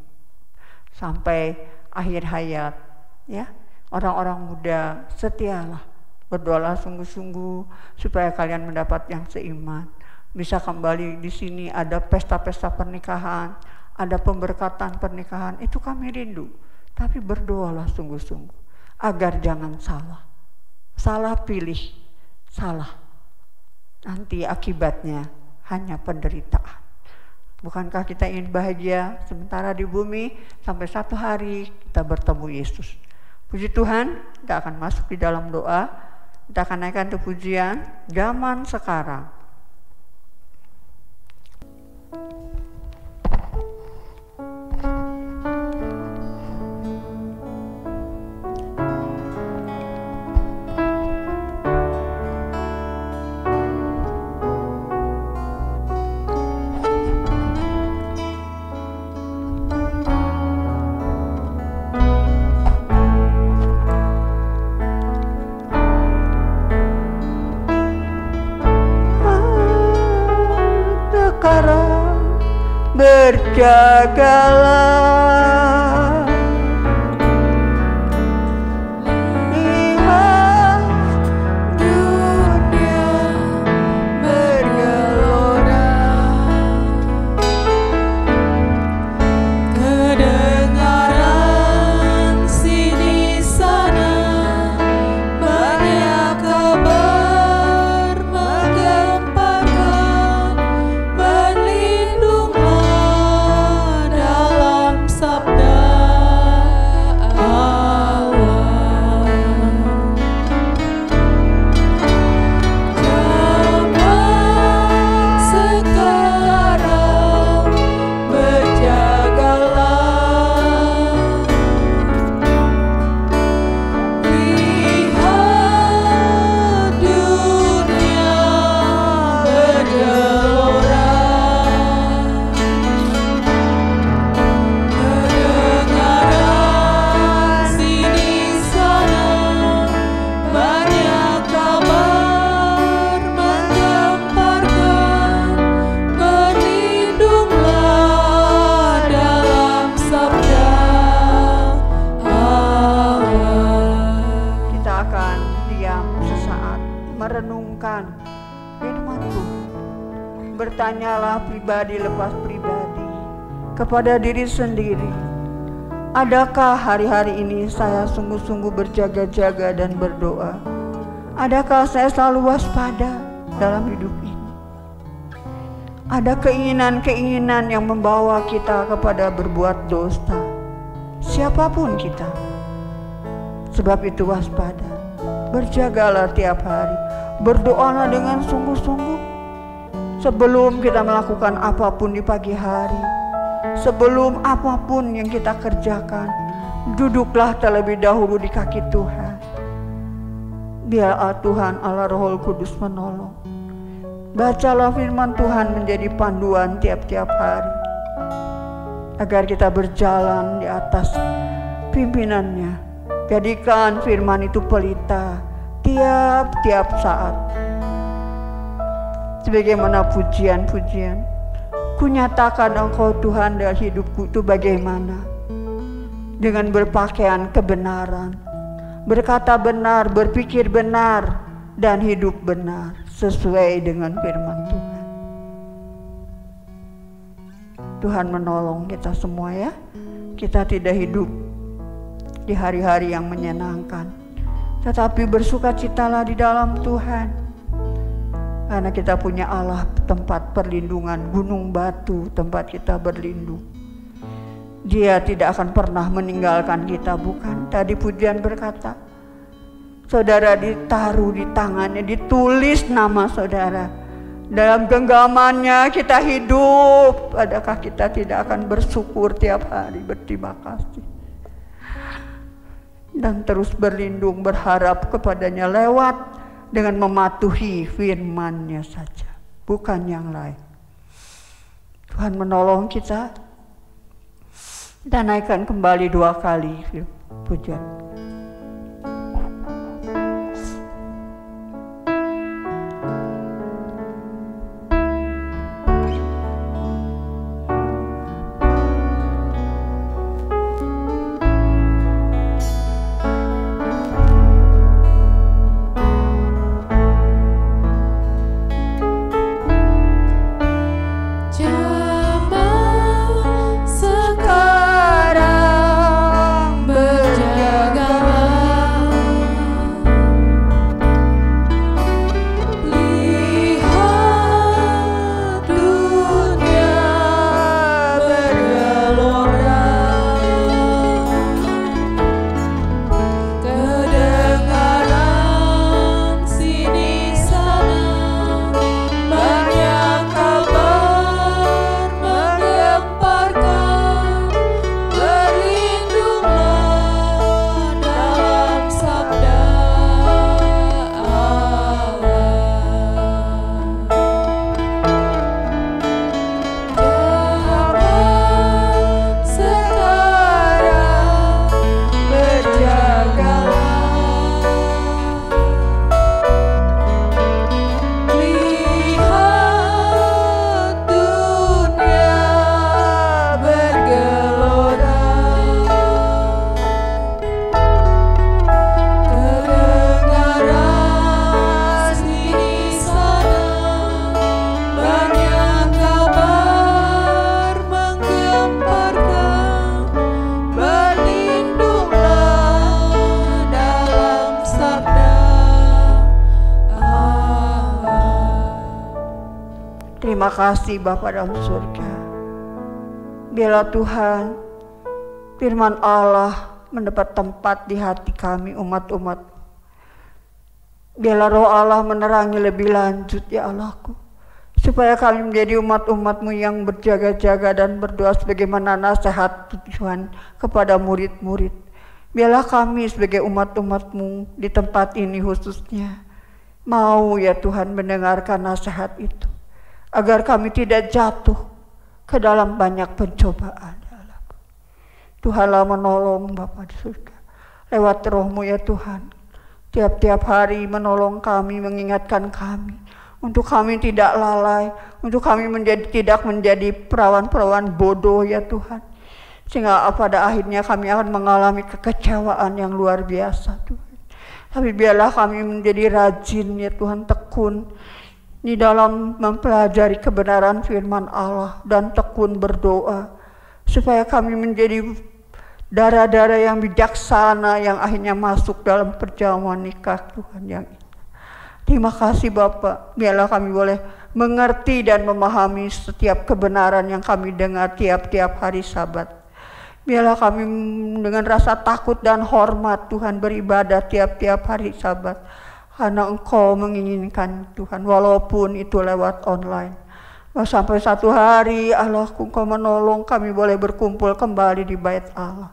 sampai akhir hayat. Ya, orang-orang muda, setialah, berdoalah sungguh-sungguh supaya kalian mendapat yang seiman. Bisa kembali di sini, ada pesta-pesta pernikahan, ada pemberkatan pernikahan, itu kami rindu. Tapi berdoalah sungguh-sungguh agar jangan salah pilih, salah. Nanti akibatnya hanya penderitaan. Bukankah kita ingin bahagia sementara di bumi sampai satu hari kita bertemu Yesus? Puji Tuhan, kita akan masuk di dalam doa. Kita akan naikkan ke pujian zaman sekarang. Berjagalah, lihat dunia bergelora, kedengaran sini sana banyak kabar menggemparkan, berlindunglah dalam sabda Allah. Zaman sekarang berjagalah, lihat dunia bergelora, kedengaran sini sana banyak kabar menggemparkan, berlindunglah dalam sabda Allah. Kita akan diam sesaat merenungkan firman Tuhan. Bertanyalah pribadi lepas pribadi kepada diri sendiri. Adakah hari-hari ini saya sungguh-sungguh berjaga-jaga dan berdoa? Adakah saya selalu waspada dalam hidup ini? Ada keinginan-keinginan yang membawa kita kepada berbuat dosa, siapapun kita. Sebab itu waspada, berjagalah tiap hari, berdoalah dengan sungguh-sungguh. Sebelum kita melakukan apapun di pagi hari, sebelum apapun yang kita kerjakan, duduklah terlebih dahulu di kaki Tuhan. Biar Tuhan Allah Roh Kudus menolong. Bacalah firman Tuhan menjadi panduan tiap-tiap hari, agar kita berjalan di atas pimpinannya. Jadikan firman itu pelita tiap-tiap saat. Sebagaimana pujian-pujian, kunyatakan Engkau Tuhan dalam hidupku itu bagaimana. Dengan berpakaian kebenaran, berkata benar, berpikir benar, dan hidup benar sesuai dengan firman Tuhan. Tuhan menolong kita semua ya. Kita tidak hidup di hari-hari yang menyenangkan, tetapi bersukacitalah di dalam Tuhan. Karena kita punya Allah, tempat perlindungan, gunung batu, tempat kita berlindung. Dia tidak akan pernah meninggalkan kita, bukan? Tadi pujian berkata, saudara ditaruh di tangannya, ditulis nama saudara. Dalam genggamannya kita hidup. Adakah kita tidak akan bersyukur tiap hari, berterima kasih? Dan terus berlindung, berharap kepadanya lewat dengan mematuhi firman-Nya saja, bukan yang lain. Tuhan menolong kita. Dan naikkan kembali 2 kali pujian. Terima kasih Bapa dalam surga. Biarlah Tuhan firman Allah mendapat tempat di hati kami umat-umat. Biarlah roh Allah menerangi lebih lanjut ya Allahku, supaya kami menjadi umat-umat-Mu yang berjaga-jaga dan berdoa sebagaimana nasihat Tuhan kepada murid-murid. Biarlah kami sebagai umat-umat-Mu di tempat ini khususnya mau ya Tuhan mendengarkan nasihat itu, agar kami tidak jatuh ke dalam banyak pencobaan ya Allah. Tuhanlah menolong Bapa di surga lewat roh-Mu ya Tuhan. Tiap-tiap hari menolong kami, mengingatkan kami untuk kami tidak lalai, untuk kami tidak menjadi perawan-perawan bodoh ya Tuhan. Sehingga pada akhirnya kami akan mengalami kekecewaan yang luar biasa Tuhan. Tapi biarlah kami menjadi rajin ya Tuhan, tekun di dalam mempelajari kebenaran firman Allah dan tekun berdoa, supaya kami menjadi darah-darah yang bijaksana yang akhirnya masuk dalam perjamuan nikah Tuhan yang indah. Terima kasih Bapa, biarlah kami boleh mengerti dan memahami setiap kebenaran yang kami dengar tiap-tiap hari Sabat. Biarlah kami dengan rasa takut dan hormat Tuhan beribadah tiap-tiap hari Sabat, karena Engkau menginginkan Tuhan, walaupun itu lewat online. Sampai satu hari Allahku Engkau menolong kami boleh berkumpul kembali di bait Allah.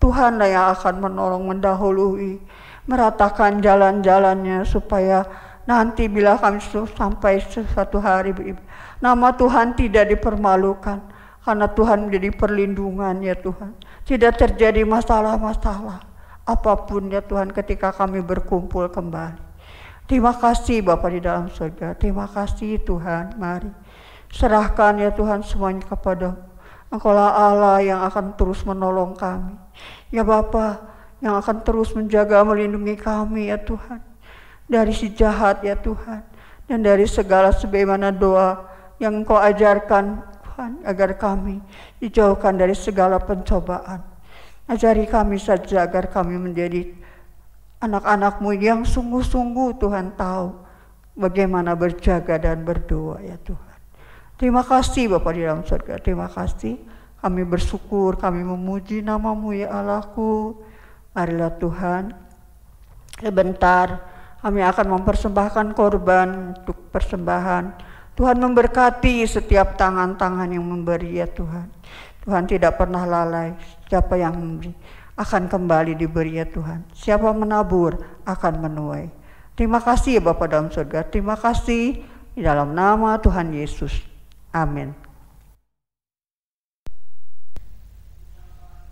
Tuhanlah yang akan menolong, mendahului, meratakan jalan-jalannya, supaya nanti bila kami sampai suatu hari nama Tuhan tidak dipermalukan, karena Tuhan menjadi perlindungan ya Tuhan. Tidak terjadi masalah-masalah apapun ya Tuhan ketika kami berkumpul kembali. Terima kasih Bapa di dalam surga, terima kasih Tuhan. Mari serahkan ya Tuhan semuanya kepada-Mu. Engkaulah Allah yang akan terus menolong kami. Ya Bapa, yang akan terus menjaga melindungi kami ya Tuhan, dari si jahat ya Tuhan, dan dari segala sebagaimana doa yang Engkau ajarkan Tuhan, agar kami dijauhkan dari segala pencobaan. Ajari kami saja agar kami menjadi anak-anak-Mu yang sungguh-sungguh Tuhan tahu bagaimana berjaga dan berdoa ya Tuhan. Terima kasih Bapa di dalam surga, terima kasih. Kami bersyukur, kami memuji nama-Mu ya Allahku. Marilah Tuhan, sebentar kami akan mempersembahkan korban untuk persembahan. Tuhan memberkati setiap tangan-tangan yang memberi ya Tuhan. Tuhan tidak pernah lalai, siapa yang memberi akan kembali diberi ya Tuhan. Siapa menabur akan menuai. Terima kasih ya Bapa dalam surga, terima kasih di dalam nama Tuhan Yesus. Amin.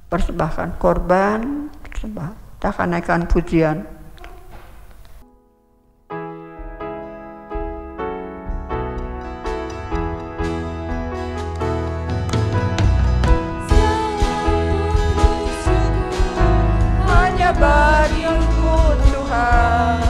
Persembahkan korban, kita akan naikkan pujian. Hanya bagimu Tuhan.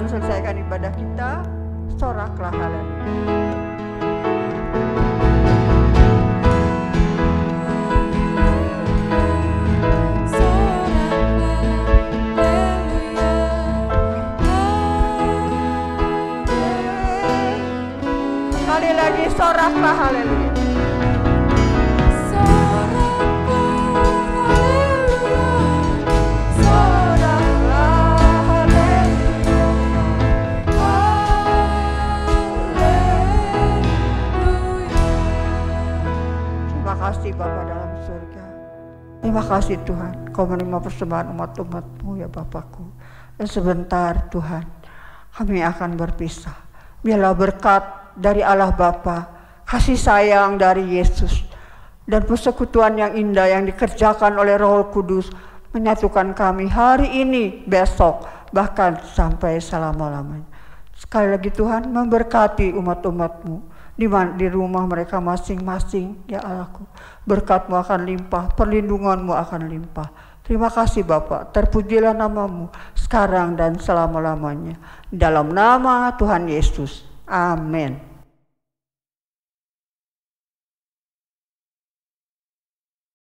Selesaikan ibadah kita, soraklah haleluya. Sekali lagi soraklah haleluya. Terima kasih Bapa dalam surga. Terima kasih Tuhan, Kau menerima persembahan umat-umat-Mu ya Bapakku. Dan sebentar Tuhan, kami akan berpisah. Biarlah berkat dari Allah Bapa, kasih sayang dari Yesus, dan persekutuan yang indah yang dikerjakan oleh Roh Kudus menyatukan kami hari ini, besok, bahkan sampai selama-lamanya. Sekali lagi Tuhan, memberkati umat-umat-Mu di rumah mereka masing-masing ya Allahku. Berkat-Mu akan limpah, perlindungan-Mu akan limpah. Terima kasih Bapa, terpujilah nama-Mu sekarang dan selama-lamanya. Dalam nama Tuhan Yesus, amin.